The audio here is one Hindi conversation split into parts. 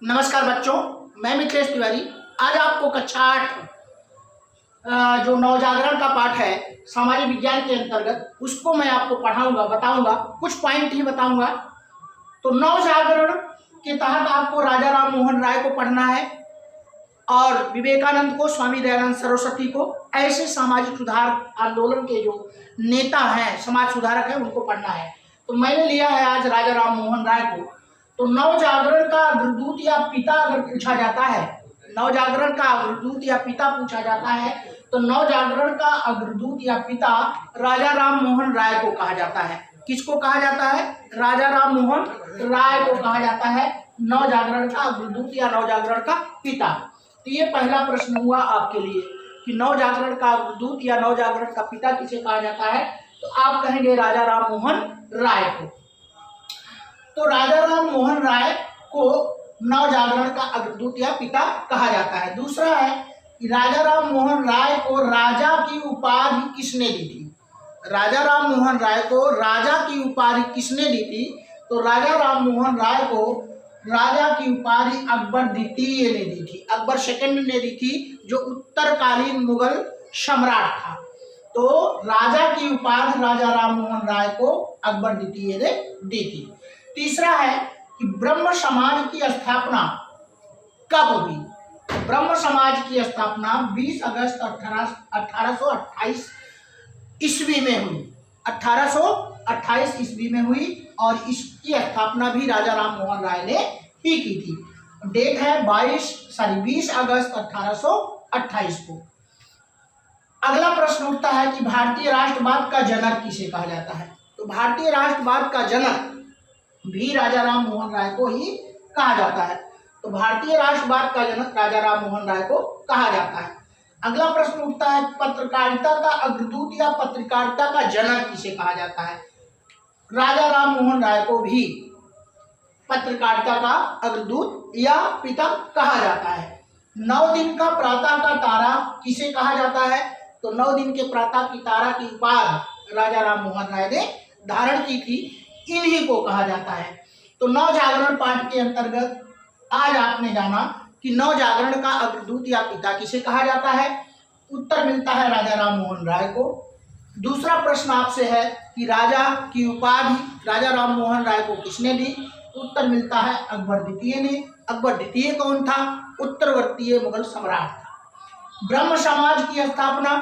नमस्कार बच्चों, मैं मिथिलेश तिवारी। आज आपको कक्षा 8 जो नवजागरण का पाठ है सामाजिक विज्ञान के अंतर्गत, उसको मैं आपको पढ़ाऊंगा, बताऊंगा, कुछ पॉइंट ही बताऊंगा। तो नवजागरण के तहत आपको राजा राम मोहन राय को पढ़ना है और विवेकानंद को, स्वामी दयानंद सरस्वती को, ऐसे सामाजिक सुधार आंदोलन के जो नेता हैं, समाज सुधारक हैं, उनको पढ़ना है। तो मैंने लिया है आज राजा राम मोहन राय को। तो नवजागरण का अग्रदूत या पिता अगर पूछा जाता है, नवजागरण का अग्रदूत या पिता पूछा जाता है, तो नवजागरण का अग्रदूत या पिता राजा राम मोहन राय को कहा जाता है। किसको कहा जाता है? राजा राम मोहन राय को कहा जाता है नवजागरण का अग्रदूत या नवजागरण का पिता। तो ये पहला प्रश्न हुआ आपके लिए कि नवजागरण का अग्रदूत या नवजागरण का पिता किसे कहा जाता है, तो आप कहेंगे राजा राम मोहन राय को। तो राजा राम मोहन राय को नवजागरण का अग्रदूत या पिता कहा जाता है। दूसरा है कि राजा राम मोहन राय को राजा की उपाधि किसने दी थी? राजा राम मोहन राय को राजा की उपाधि किसने दी थी? तो राजा राम मोहन राय को राजा की उपाधि अकबर द्वितीय ने दी थी, अकबर सेकंड ने दी थी, जो उत्तरकालीन मुगल सम्राट था। तो राजा की उपाधि राजा राम मोहन राय को अकबर द्वितीय ने दी थी। तीसरा है कि ब्रह्म समाज की स्थापना कब हुई? ब्रह्म समाज की स्थापना 20 अगस्त 1828 ईस्वी में हुई। 1828 ईस्वी में हुई और इसकी स्थापना भी राजा राम मोहन राय ने ही की थी। डेट है 20 अगस्त 1828 को। अगला प्रश्न उठता है कि भारतीय राष्ट्रवाद का जनक किसे कहा जाता है? तो भारतीय राष्ट्रवाद का जनक भी राजा राम मोहन राय को ही कहा जाता है। तो भारतीय राष्ट्रवाद का जनक राजा राम मोहन राय को कहा जाता है। अगला प्रश्न उठता है पत्रकारिता का अग्रदूत या पत्रकारिता का जनक किसे कहा जाता है? राजा राम मोहन राय को भी पत्रकारिता का अग्रदूत या पिता कहा जाता है। 9 दिन का प्रातः का तारा किसे कहा जाता है? तो 9 दिन के प्रातः की तारा की उपाधि राजा राम मोहन राय ने धारण की थी, इन्हीं को कहा जाता है। तो नवजागरण पाठ के अंतर्गत आज आपने जाना कि नवजागरण का अग्रदूत या पिता किसे कहा जाता है। उत्तर मिलता है राजा राम मोहन राय को। दूसरा प्रश्न आपसे है कि राजा की उपाधि राजा राम मोहन राय को किसने दी? उत्तर मिलता है अकबर द्वितीय ने। अकबर द्वितीय कौन था? उत्तरवर्तीय मुगल सम्राट था। ब्रह्म समाज की स्थापना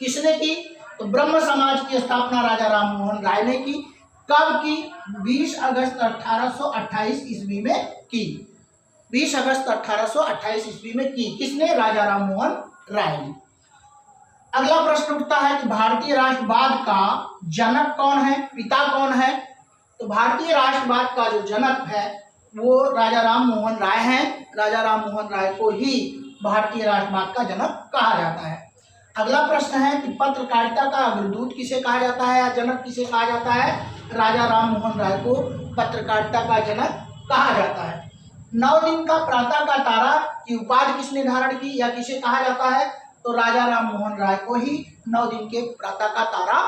किसने की? तो ब्रह्म समाज की स्थापना राजा राम मोहन राय ने की। कब की? 20 अगस्त 1828 ईस्वी में की। 20 अगस्त 1828 ईस्वी में की। किसने? राजा राम मोहन राय ने। अगला प्रश्न उठता है कि भारतीय राष्ट्रवाद का जनक कौन है, पिता कौन है? तो भारतीय राष्ट्रवाद का जो जनक है वो राजा राम मोहन राय हैं। राजा राम मोहन राय को ही भारतीय राष्ट्रवाद का जनक कहा जाता है। अगला प्रश्न है कि पत्रकारिता का अग्रदूत किसे कहा जाता है या जनक किसे कहा जाता है? राजा राम मोहन राय को पत्रकारिता का जनक कहा जाता है। 9 दिन का प्रातः का तारा की उपाधि किसने धारण की या किसे कहा जाता है? तो राजा राम मोहन राय को ही 9 दिन के प्रातः का तारा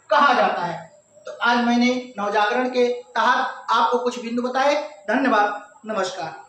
कहा जाता है। तो आज मैंने नवजागरण के तहत आपको कुछ बिंदु बताए। धन्यवाद, नमस्कार।